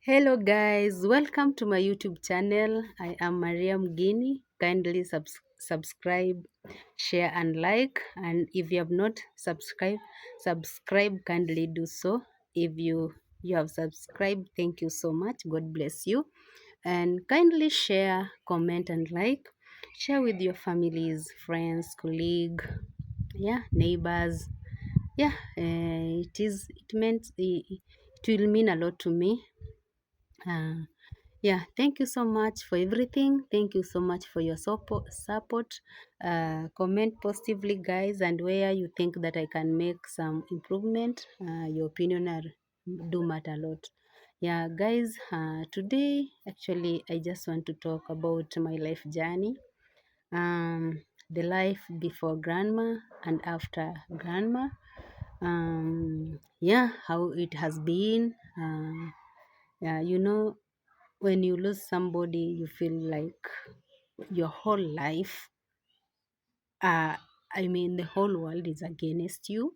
Hello guys, welcome to my YouTube channel. I am Maria Mgini. Kindly subscribe, share and like. And if you have not subscribe, kindly do so. If you have subscribed, thank you so much. God bless you. And kindly share, comment and like. Share with your families, friends, colleague, neighbors. It will mean a lot to me. Uh, Thank you so much for everything. Thank you so much for your support. Comment positively, guys, and where you think that I can make some improvement. Your opinion do matter a lot. Yeah, guys, today actually I just want to talk about my life journey. The life before grandma and after grandma. How it has been. Yeah, when you lose somebody, you feel like your whole life, uh, the whole world is against you,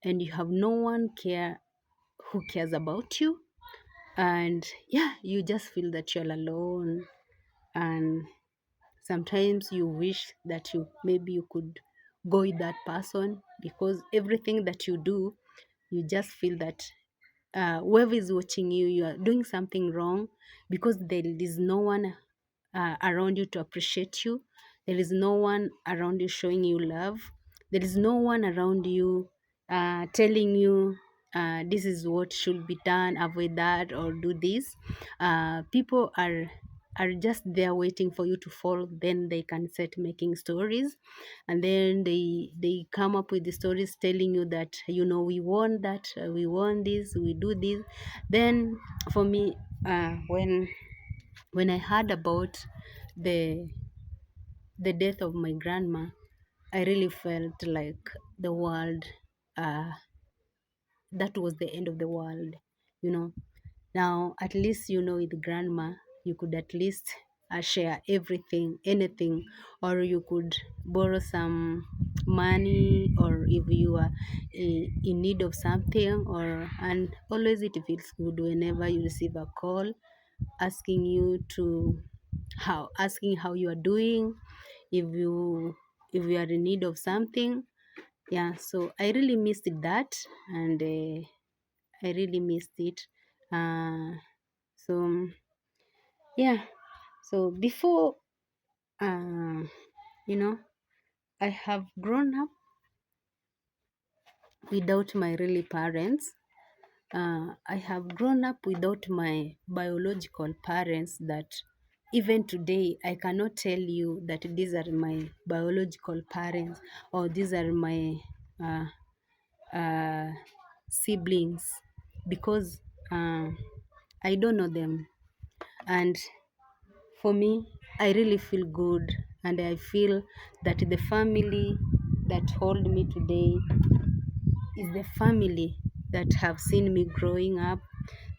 and you have no one who cares about you, and you just feel that you're alone, and sometimes you wish that you could go with that person because everything that you do, you just feel that whoever is watching you, you are doing something wrong because there is no one around you to appreciate you. There is no one around you showing you love. There is no one around you telling you this is what should be done, avoid that, or do this. People are just there waiting for you to fall, then they can start making stories, and then they come up with the stories telling you that we want that, we want this, we do this. Then for me, when I heard about the the death of my grandma, I really felt like the world, uh, that was the end of the world, you know. Now, at least, with grandma, you could at least share everything, anything, or you could borrow some money, or if you are in need of something, and always it feels good whenever you receive a call asking asking how you are doing, if you are in need of something. So I really missed that, and I really missed it. uh, so yeah so before, uh, you know I have grown up without my really parents. I have grown up without my biological parents, that even today I cannot tell you that these are my biological parents, or these are my uh, uh, siblings, because I don't know them. And for me, I really feel good, and I feel that the family that hold me today is the family that have seen me growing up,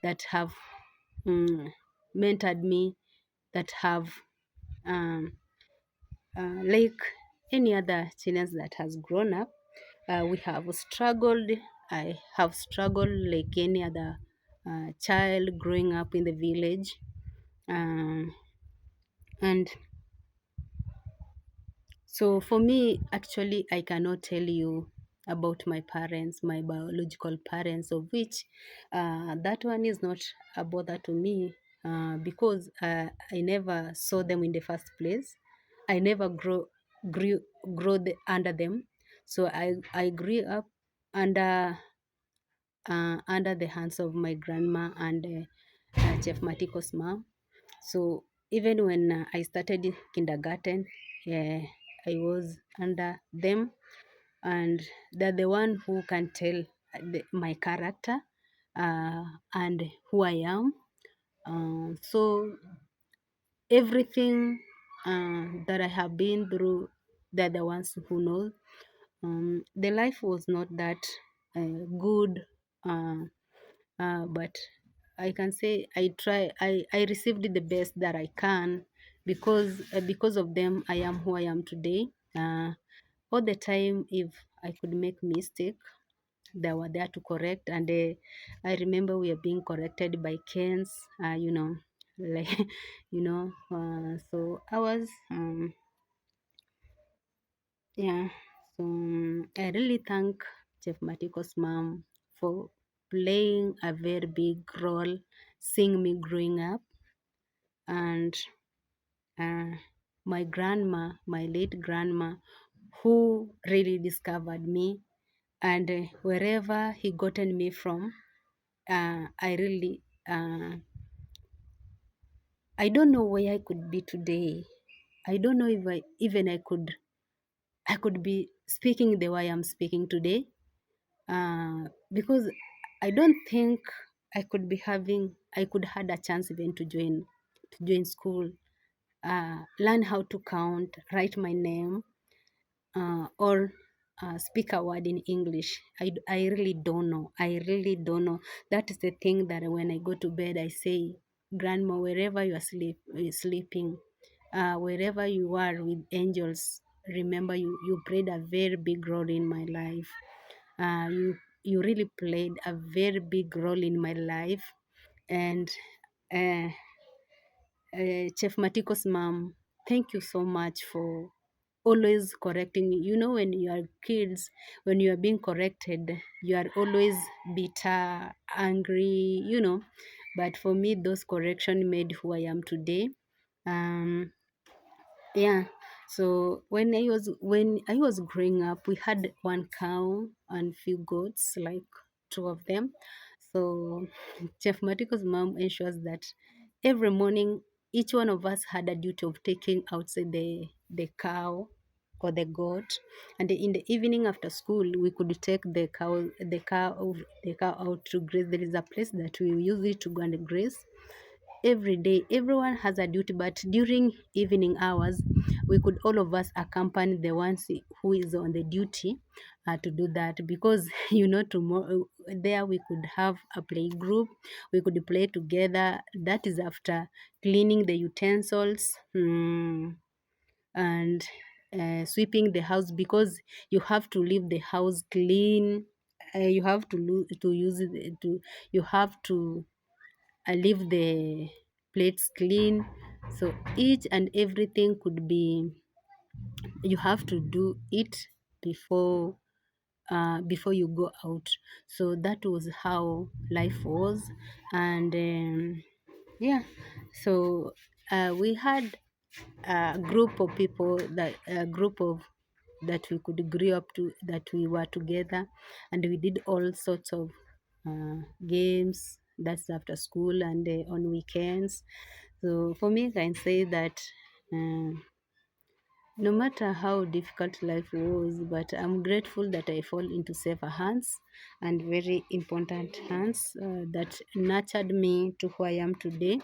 that have mentored me, that have um, like any other children that has grown up. We have struggled. I have struggled like any other child growing up in the village. And So for me, actually, I cannot tell you about my parents, my biological parents, of which that one is not a bother to me, because I never saw them in the first place. I never grew under them. So I grew up under under the hands of my grandma and Chef Matiko's mom. So even when I started kindergarten, I was under them, and they're the one who can tell my character, and who I am. So everything that I have been through, they're the ones who know. The life was not that good, uh, but I can say I received the best that I can, because of them I am who I am today. All the time, if I could make mistake, they were there to correct. And I remember we are being corrected by canes, like so I was yeah. So I really thank Chef Matiko's mom for playing a very big role, seeing me growing up, and uh, my grandma, my late grandma, who really discovered me, and wherever he gotten me from, I really, I don't know where I could be today. I don't know if I could be speaking the way I'm speaking today, because I don't think I could had a chance even to join school, learn how to count, write my name, or speak a word in English. I really don't know. I really don't know. That is the thing that when I go to bed, I say, Grandma, wherever you are sleeping, wherever you are with angels, remember you played a very big role in my life. You really played a very big role in my life, and uh, Chef Matiko's mom, thank you so much for always correcting me. When you are kids, when you are being corrected, you are always bitter, angry, But for me, those correction made who I am today. Um, yeah. So when I was growing up, we had one cow and few goats, like two of them. So Chef Matiko's mom ensures that every morning each one of us had a duty of taking outside the cow or the goat, and in the evening after school we could take the cow out to graze. There is a place that we use it to go and graze every day. Everyone has a duty, but during evening hours we could all of us accompany the ones who is on the duty, to do that, because tomorrow there we could have a play group, we could play together. That is after cleaning the utensils, and sweeping the house, because you have to leave the house clean. You have to use it to you have to leave the plates clean. So each and everything could be, you have to do it before you go out. So that was how life was. And yeah. So we had a group of people, that we could grow up to, that we were together, and we did all sorts of games. That's after school and on weekends. So for me, I can say that uh, no matter how difficult life was, but I'm grateful that I fall into safer hands and very important hands, that nurtured me to who I am today.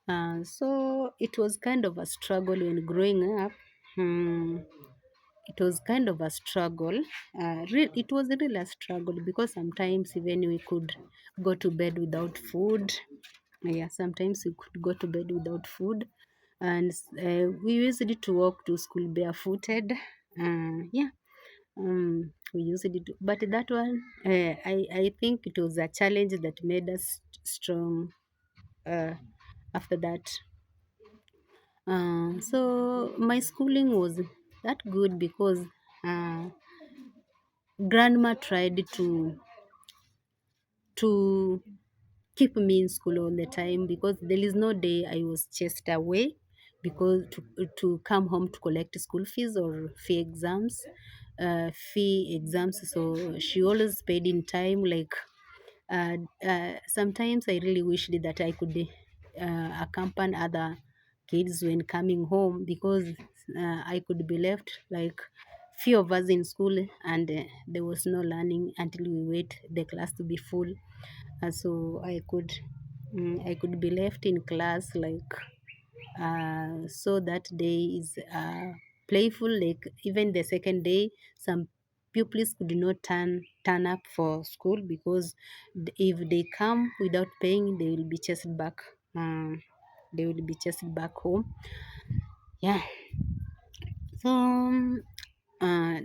So it was kind of a struggle when growing up. Hmm, it was kind of a struggle. It was really a struggle, because sometimes even we could go to bed without food. Yeah, sometimes we could go to bed without food, and we used to walk to school barefooted. Yeah, we used it, but that one, I think it was a challenge that made us strong. After that, so my schooling was that good, because uh, grandma tried to keep me in school all the time, because there is no day I was chased away, because to come home to collect school fees or fee exams. So she always paid in time. Like sometimes I really wished that I could accompany other kids when coming home, because I could be left like few of us in school, and there was no learning until we wait the class to be full. So I could be left in class, like so that day is playful. Like even the second day, some pupils could not turn up for school, because if they come without paying, they will be chased back. They will be chased back home. Yeah. So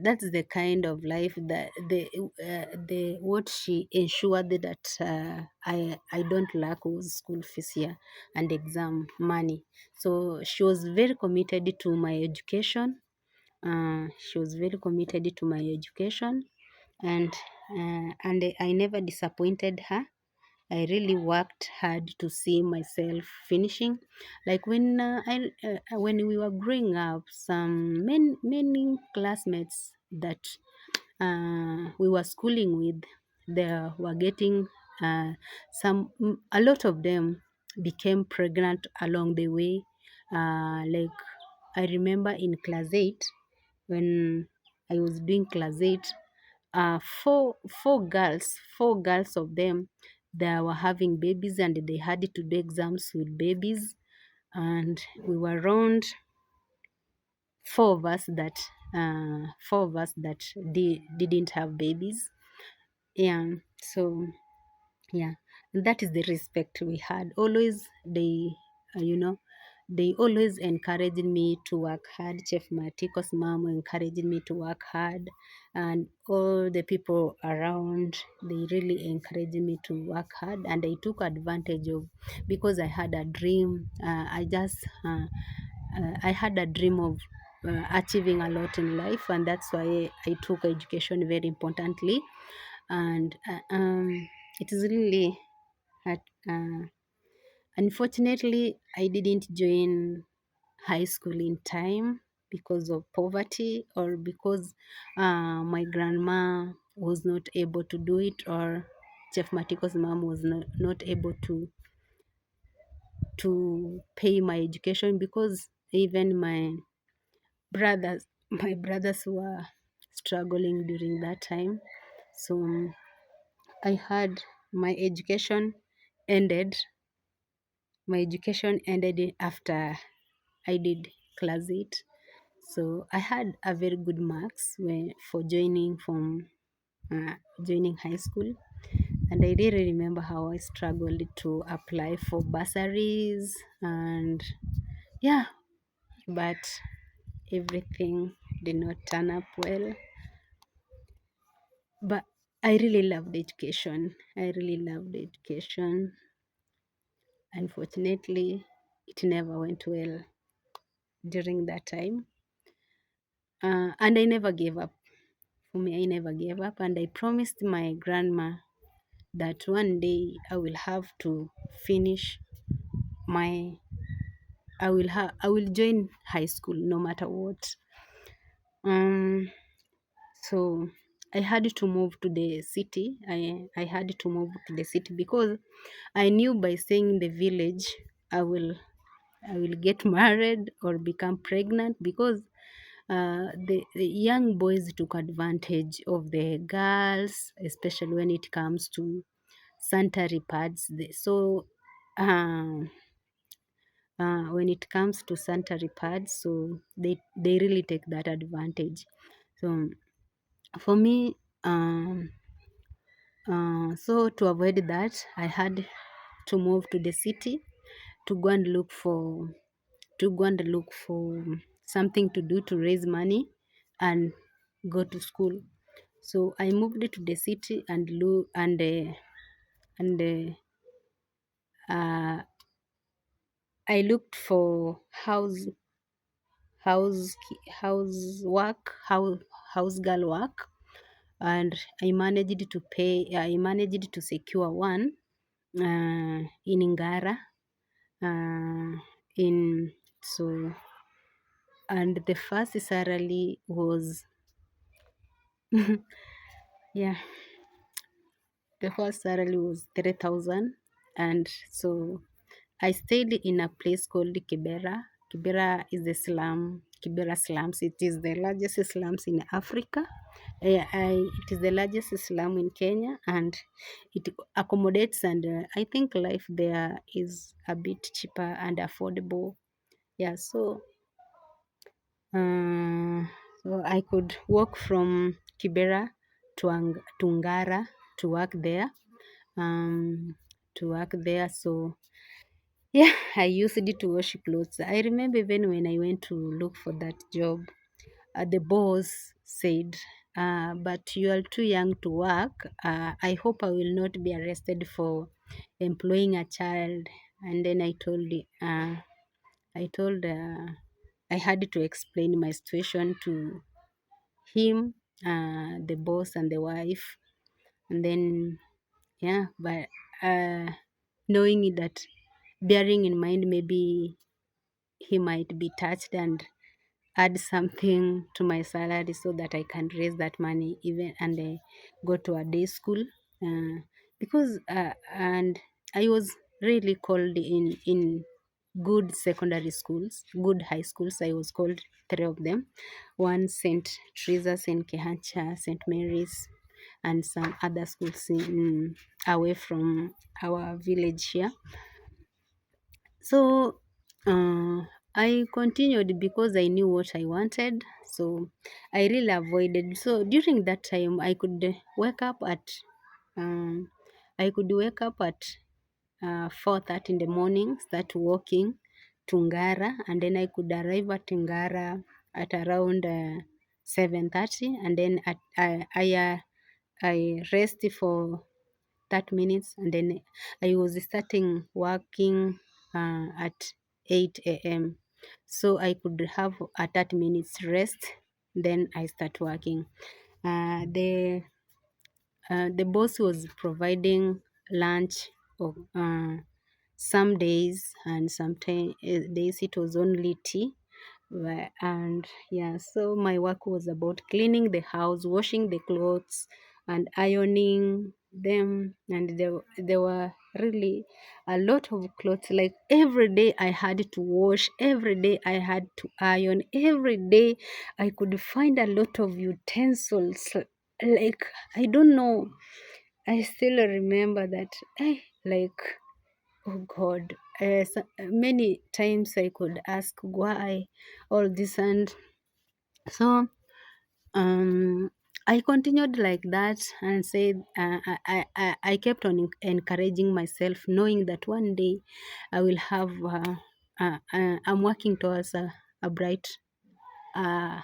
that's the kind of life that the what she ensured that I don't lack was school fees here and exam money. So she was very committed to my education. She was very committed to my education, and I never disappointed her. I really worked hard to see myself finishing. Like when we were growing up, some many classmates that we were schooling with, they were getting a lot of them became pregnant along the way. Like I remember in class 8, when I was doing class 8, four girls of them, they were having babies and they had to do exams with babies, and we were around four of us that didn't have babies. Yeah, so yeah, and that is the respect we had. Always you know, they always encouraged me to work hard. Chef Matiko's mom encouraged me to work hard, and all the people around, they really encouraged me to work hard, and I took advantage of, because I had a dream. I had a dream of achieving a lot in life, and that's why I took education very importantly. And it is really hard. Unfortunately, I didn't join high school in time because of poverty, or because my grandma was not able to do it, or Chef Matiko's mom was not able to pay my education, because even my brothers were struggling during that time. So I had my education ended. My education ended after I did class 8. So I had a very good marks for joining high school, and I really remember how I struggled to apply for bursaries, and yeah, but everything did not turn up well. But I really loved education. I really loved education. Unfortunately, it never went well during that time. And I never gave up. For me, I never gave up. And I promised my grandma that one day I will have to finish my, I will join high school no matter what. Um, so I had to move to the city. I had to move to the city because I knew by staying in the village, I will I will get married or become pregnant, because the young boys took advantage of the girls, especially when it comes to sanitary pads. So when it comes to sanitary pads, so they really take that advantage. So for me, so to avoid that, I had to move to the city to go and look for something to do to raise money and go to school. So I moved to the city and look and uh, I looked for house house girl work, and I managed to secure one in Ngara, uh, in so and the first salary was yeah, the first salary was 3,000. And so I stayed in a place called Kibera. Kibera is a slum. Kibera slums. It is the largest slums in Africa. It is the largest slum in Kenya, and it accommodates. And I think life there is a bit cheaper and affordable. Yeah, uh, so I could walk from Kibera to Ngara to work there. Um, to work there. So yeah, I used it to wash clothes. I remember even when I went to look for that job, the boss said, but you are too young to work. I hope I will not be arrested for employing a child. And then I told, I had to explain my situation to him, the boss, and the wife. And then, yeah, but knowing that, bearing in mind, maybe he might be touched and add something to my salary so that I can raise that money even and go to a day school, because and I was really called in good secondary schools, good high schools. I was called three of them: one St. Teresa's in Kehancha, St. Mary's, and some other schools away from our village here. So I continued because I knew what I wanted. So I really avoided. So during that time, wake up at um, I could wake up at 4:30 in the morning, start walking to Ngara, and then I could arrive at Ngara at around 7:30, and then I rest for 30 minutes, and then I was starting working at 8 a.m. So I could have a 30 minutes rest, then I start working. Uh, the the boss was providing lunch of, some days, and sometimes days it was only tea. And yeah, so my work was about cleaning the house, washing the clothes, and ironing them. And there were really a lot of clothes. Like every day I had to wash, every day I had to iron, every day I could find a lot of utensils. Like, I don't know, I still remember that. Like, oh God, many times I could ask why all this. And so I continued like that, and said, I kept on encouraging myself, knowing that one day I will have, I'm working towards a bright, uh,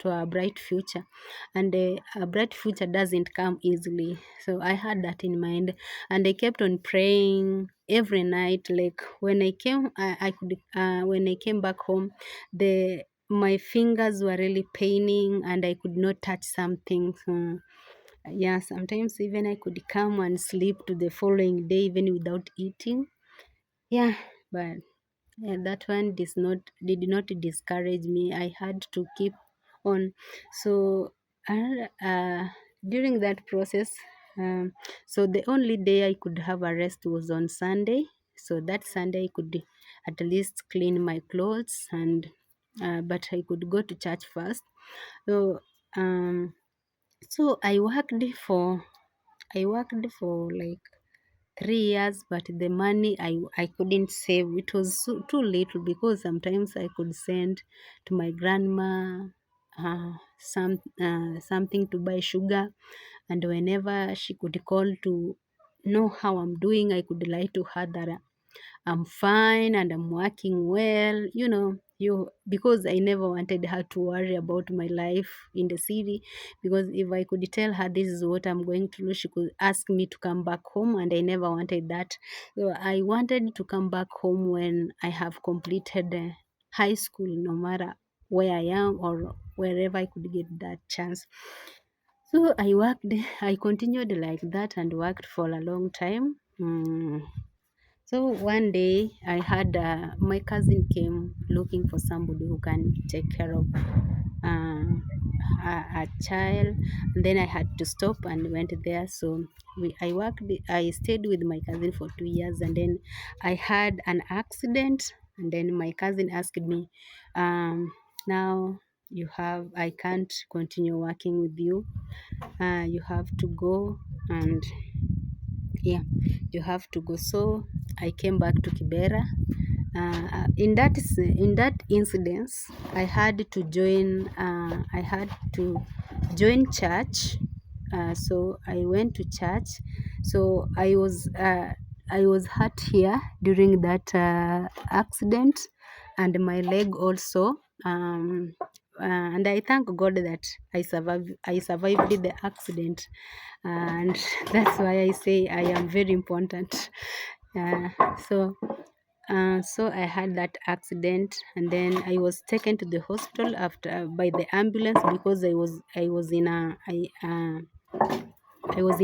to a bright future, and a bright future doesn't come easily. So I had that in mind, and I kept on praying every night. Like when I could when I came back home, the my fingers were really paining, and I could not touch something. Yeah, sometimes even I could come and sleep to the following day even without eating. Yeah, but yeah, that one did not discourage me. I had to keep on. So during that process, um, so the only day I could have a rest was on Sunday. So that Sunday I could at least clean my clothes, and but I could go to church first. So um, so I worked for like 3 years, but the money I couldn't save. It was too little, because sometimes I could send to my grandma something to buy sugar, and whenever she could call to know how I'm doing, I could lie to her that I'm fine and I'm working well, because I never wanted her to worry about my life in the city. Because if I could tell her this is what I'm going through, she could ask me to come back home, and I never wanted that. So I wanted to come back home when I have completed high school, no matter where I am or wherever I could get that chance. So I continued like that and worked for a long time. So one day I had my cousin came looking for somebody who can take care of uh, a child. And then I had to stop and went there. So I stayed with my cousin for 2 years, and then I had an accident. And then my cousin asked me, now I can't continue working with you. You have to go, and yeah, you have to go. So I came back to Kibera. In that incidence, I had to join church. So I went to church. So I was hurt here during that accident, and my leg also. and I thank God that I survived the accident, and that's why I say I am very important. uh, so so I had that accident, and then I was taken to the hospital after by the ambulance because I was in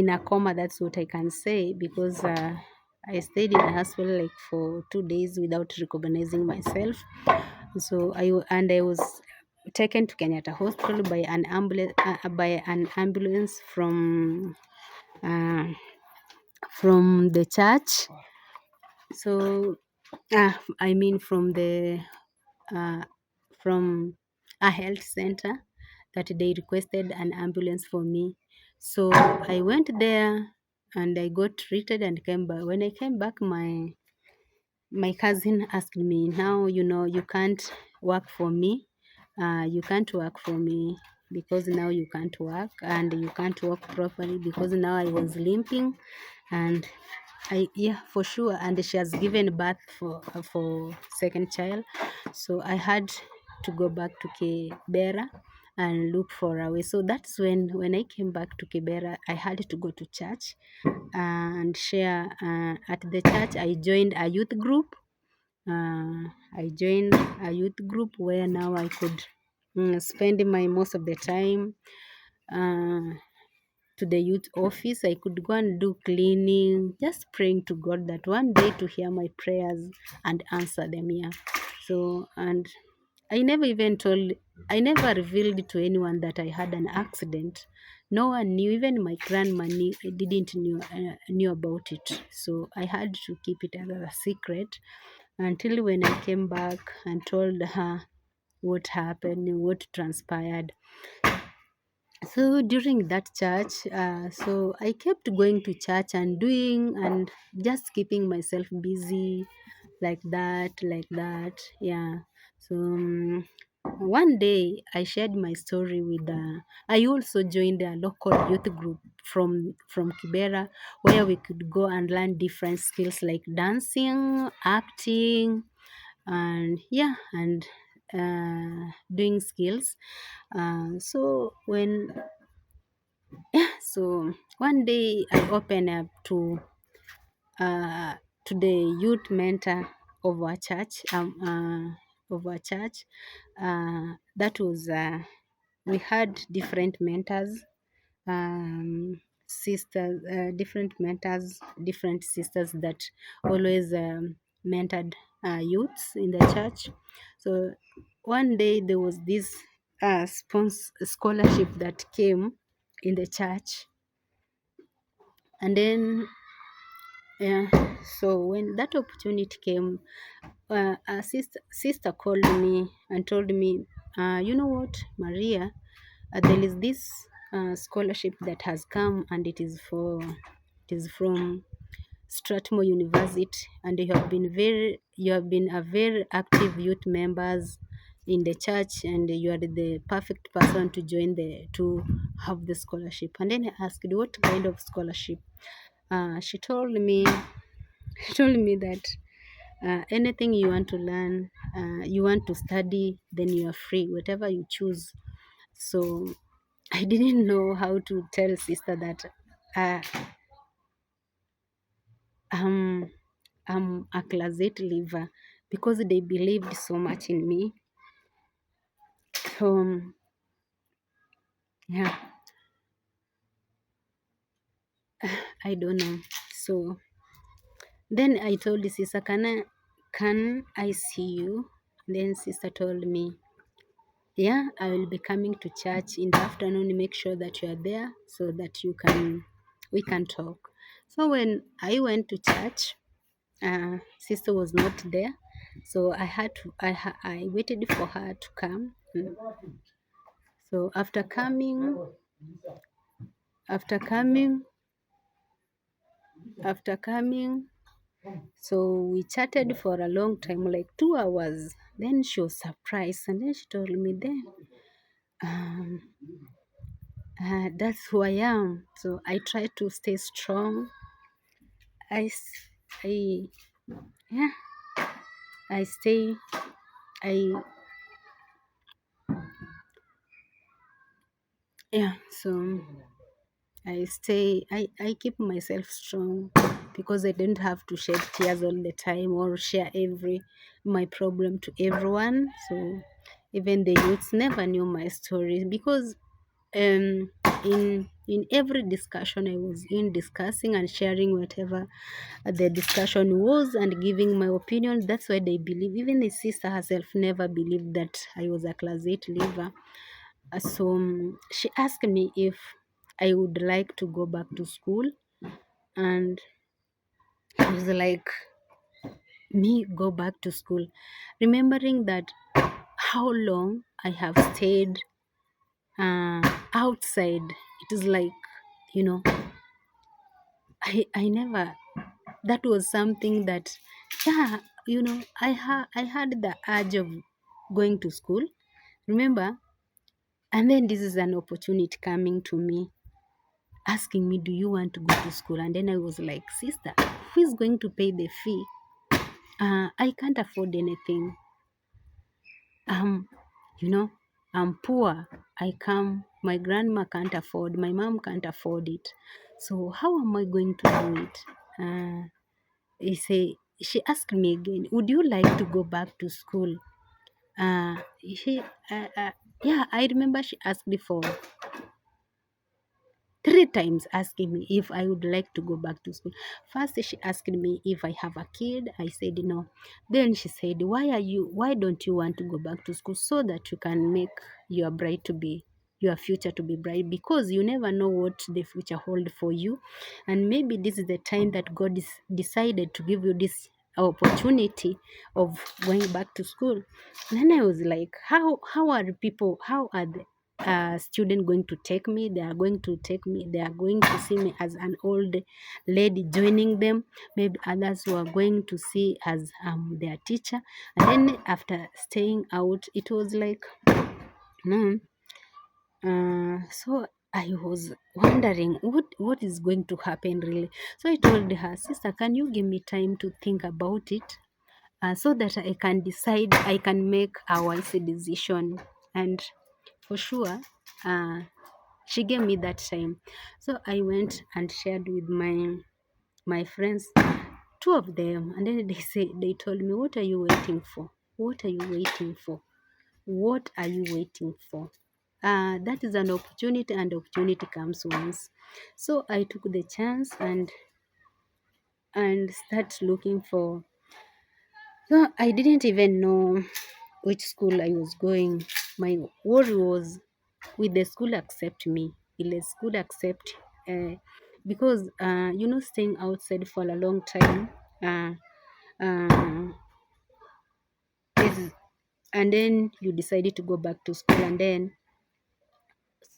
a coma. That's what I can say, because I stayed in the hospital like for 2 days without recognizing myself. So I was taken to Kenyatta Hospital by an ambulance uh, from the church. So I mean uh, from a health center, that they requested an ambulance for me. So I went there and I got treated and came back. When I came back, my cousin asked me, now you can't work for me. You can't work for me because now you can't work, and you can't walk properly because now I was limping. And yeah, for sure. And she has given birth for second child, so I had to go back to Kibera and look for a way. So that's when I came back to Kibera, I had to go to church and share. At the church, I joined a youth group. I joined a youth group where now I could spend my most of the time uh, to the youth office. I could go and do cleaning, just praying to God that one day to hear my prayers and answer them. Yeah. So, and I never even told, I never revealed to anyone that I had an accident. No one knew, even my grandma didn't knew about it. So I had to keep it as a secret until when I came back and told her what happened, what transpired. So during that church, so I kept going to church and doing and just keeping myself busy, like that. Yeah. So one day I shared my story with. I also joined a local youth group from Kibera, where we could go and learn different skills like dancing, acting, and yeah, and doing skills. So so one day I opened up uh, to the youth mentor of our church. That was we had different mentors, sisters, different mentors, different sisters that always mentored youths in the church. So one day there was this scholarship that came in the church, and then yeah, so when that opportunity came, a sister called me and told me, you know what, Maria, there is this scholarship that has come, and it is from Strathmore University, and you have been a very active youth members in the church, and you are the perfect person to join to have the scholarship. And then I asked, what kind of scholarship? She told me she told me that anything you want to learn, you want to study, then you are free, whatever you choose. So I didn't know how to tell sister that uh, I'm, I'm a class 8 leaver, because they believed so much in me. So yeah, I don't know. So then I told the sister, can I see you? Then sister told me, yeah, I will be coming to church in the afternoon. Make sure that you are there so that we can talk. So when I went to church, sister was not there, so I waited for her to come. So after coming, after coming, so we chatted for a long time, like 2 hours. Then she was surprised, and then she told me, then um, that's who I am. So I try to stay strong. I, s- I, yeah, I stay, I, Yeah, so I keep myself strong because I don't have to shed tears all the time or share every my problem to everyone. So even the youths never knew my story because um in every discussion I was in discussing and sharing whatever the discussion was and giving my opinion. That's why they believe. Even the sister herself never believed that I was a class 8 leaver. So she asked me if I would like to go back to school, and I was like, me go back to school, remembering that how long I have stayed outside. It is like, you know, I never. That was something that, yeah, I had the urge of going to school. Remember, and then this is an opportunity coming to me asking me, do you want to go to school? And then I was like, sister, who is going to pay the fee? I can't afford anything. Um, you know, I'm poor. My grandma can't afford, my mom can't afford it. So how am I going to do it? She asked me again, would you like to go back to school? Uh, she, uh, uh, yeah, I remember she asked me for 3 times asking me if I would like to go back to school. First, she asked me if I have a kid. I said no. Then she said, why don't you want to go back to school so that you can make your future to be bright, because you never know what the future hold for you. And maybe this is the time that God is decided to give you this opportunity of going back to school. And then I was like, how are the student going to take me? They are going to take me, they are going to see me as an old lady joining them. Maybe others who are going to see as their teacher. And then after staying out, it was like, no. So I was wondering what is going to happen really. So I told her, sister, can you give me time to think about it, so that I can decide, I can make a wise decision. And for sure, uh, she gave me that time. So I went and shared with my friends, two of them, and then they told me, what are you waiting for? What are you waiting for? What are you waiting for? That is an opportunity, and opportunity comes once. So I took the chance and start looking for. So I didn't even know which school I was going. My worry was, will the school accept me? Will the school accept? Uh, because staying outside for a long time, uh, uh, is, and then you decided to go back to school, and then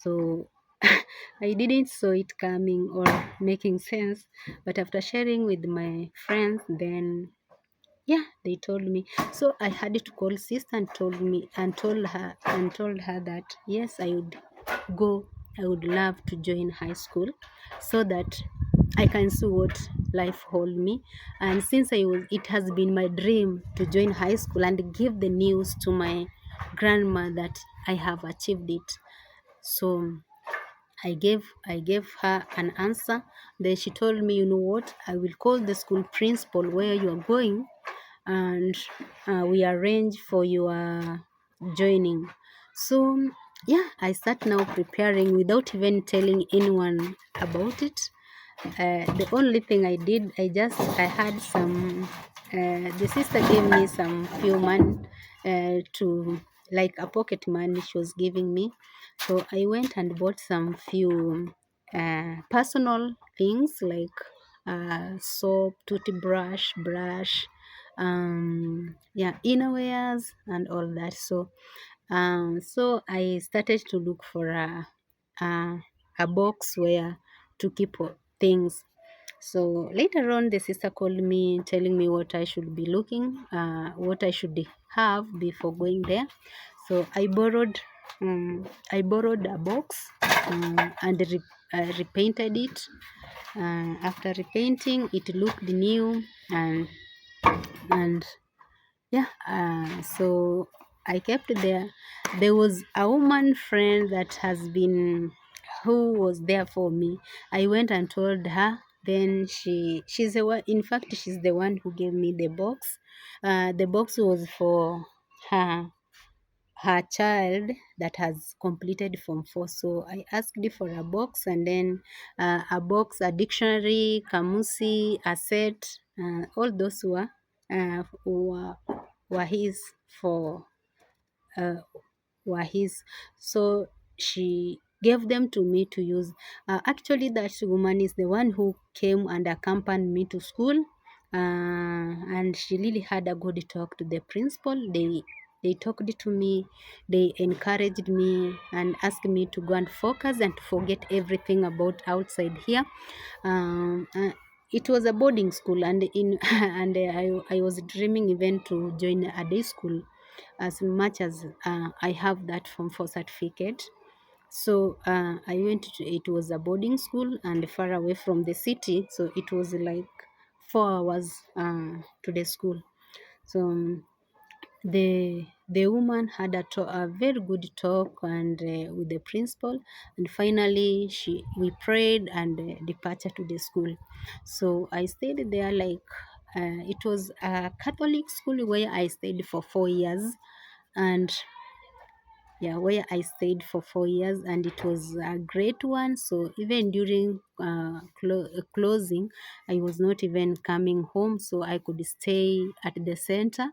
so I didn't saw it coming or making sense. But after sharing with my friends, then yeah, they told me. So I had to call sister and told her that yes, I would go. I would love to join high school so that I can see what life hold me. And since it has been my dream to join high school and give the news to my grandma that I have achieved it. So I gave her an answer. Then she told me, you know what? I will call the school principal where you are going, and we arrange for your joining. So yeah, I start now preparing without even telling anyone about it. The only thing I did, I had some. The sister gave me some few money to, like a pocket money she was giving me. So I went and bought some few personal things like soap, toothbrush, brush, yeah, innerwears and all that. So I started to look for a, a box where to keep things. So later on, the sister called me, telling me what I should be what I should have before going there. So I borrowed a box, and repainted it. After repainting, it looked new, and yeah, so I kept there. There was a woman friend that has been who was there for me. I went and told her. Then she's the one. In fact, she's the one who gave me the box. The box was for her child that has completed Form 4. So I asked for a box, and then a box, a dictionary, kamusi, a set, all those were his for uh, were his. So she gave them to me to use. Actually, that woman is the one who came and accompanied me to school. And she really had a good talk to the principal. They talked to me, they encouraged me and asked me to go and focus and to forget everything about outside here. It was a boarding school, and I was dreaming even to join a day school, as much as I have that Form 4 certificate. So I went to, it was a boarding school and far away from the city. So it was like 4 hours to the school. So the woman had a very good talk and with the principal, and finally we prayed and departure to the school. So I stayed there like it was a Catholic school where I stayed for 4 years. And yeah, where I stayed for 4 years, and it was a great one. So even during closing, I was not even coming home, so I could stay at the center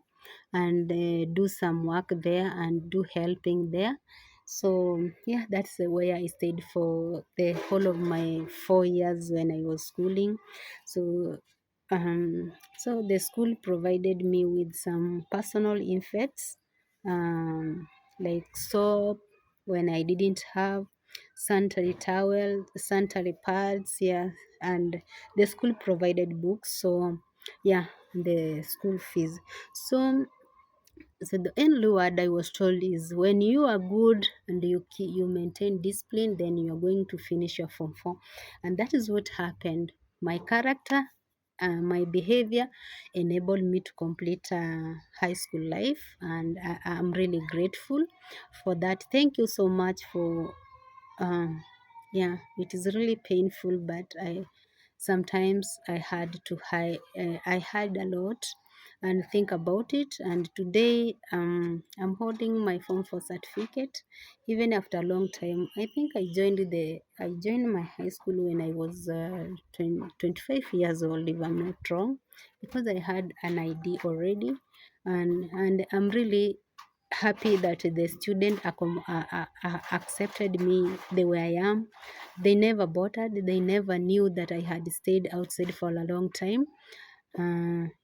and do some work there and do helping there. So yeah, that's where I stayed for the whole of my 4 years when I was schooling. So so the school provided me with some personal effects, um, like soap when I didn't have, sanitary towel, sanitary pads, yeah, and the school provided books. So yeah, the school fees. So so the only word I was told is, when you are good and you maintain discipline, then you are going to finish your Form 4. And that is what happened. My character, my behavior enabled me to complete high school life, and I'm really grateful for that. Thank you so much for yeah, it is really painful, but I sometimes I had to I had a lot and think about it. And today I'm holding my Form 4 certificate even after a long time. I think I joined my high school when I was 25 years old, if I'm not wrong, because I had an ID already. And I'm really happy that the student accepted me the way I am. They never bothered, they never knew that I had stayed outside for a long time.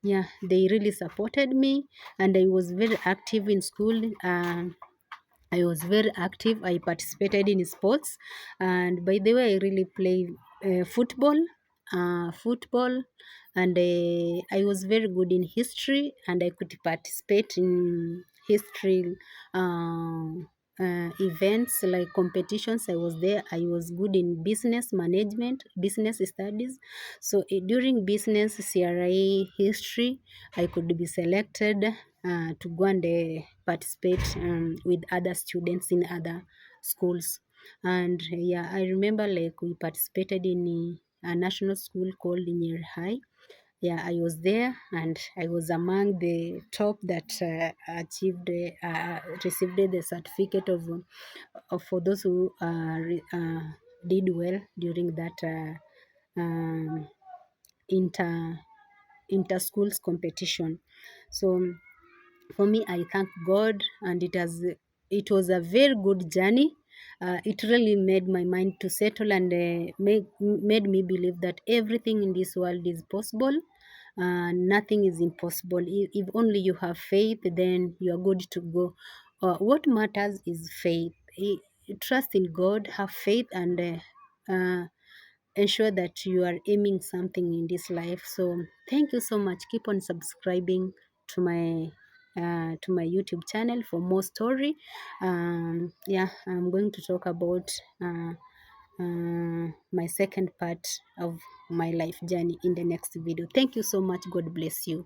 Yeah, they really supported me, and I was very active in school. I was very active. I participated in sports, and by the way, I really play football. Football, and I was very good in history, and I could participate in history events like competitions. I was there. I was good in business management, business studies. So during business, CRA, history, I could be selected to go and participate with other students in other schools. And yeah, I remember like we participated in a national school called Nyeri High. Yeah, I was there, and I was among the top that received the certificate of for those who did well during that inter inter schools competition. So for me, I thank God, and it was a very good journey. It really made my mind to settle, and made me believe that everything in this world is possible. Nothing is impossible. If only you have faith, then you are good to go. What matters is faith. Trust in God, have faith, and ensure that you are aiming something in this life. So thank you so much. Keep on subscribing to my YouTube channel for more story. Yeah, I'm going to talk about my second part of my life journey in the next video. Thank you so much. God bless you.